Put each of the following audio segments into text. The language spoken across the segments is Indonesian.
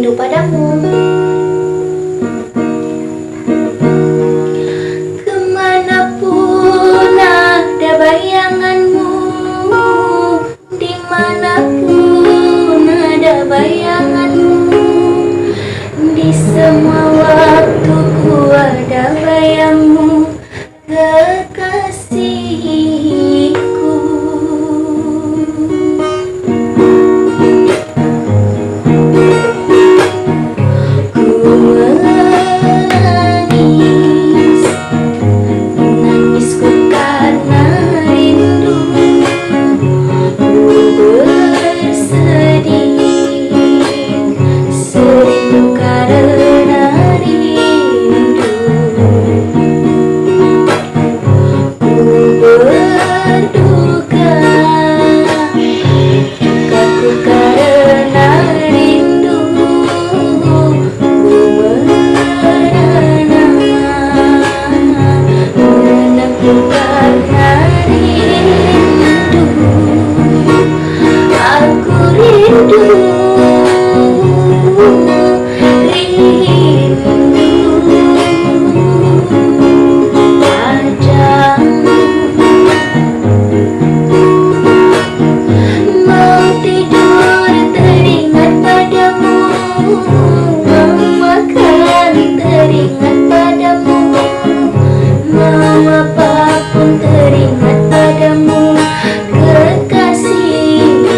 rindu padamu. Kemanapun ada bayanganmu, dimanapun ada bayanganmu, di semua waktuku ada bayangmu, kekasihku. Ku menangis, menangisku karena rindu. Ku bersedih, serindu karena rindu. Ku berduka, dukaku karena rindu. Ku merenangku karena rindu. Aku rindu, rindu padamu. Mau tidur teringat padamu, mau makan teringat padamu, mau apapun teringat padamu, kekasihku.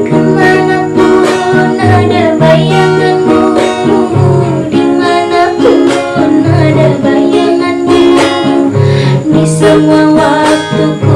Kemanapun ada bayanganmu, dimanapun ada bayanganmu, di semua waktuku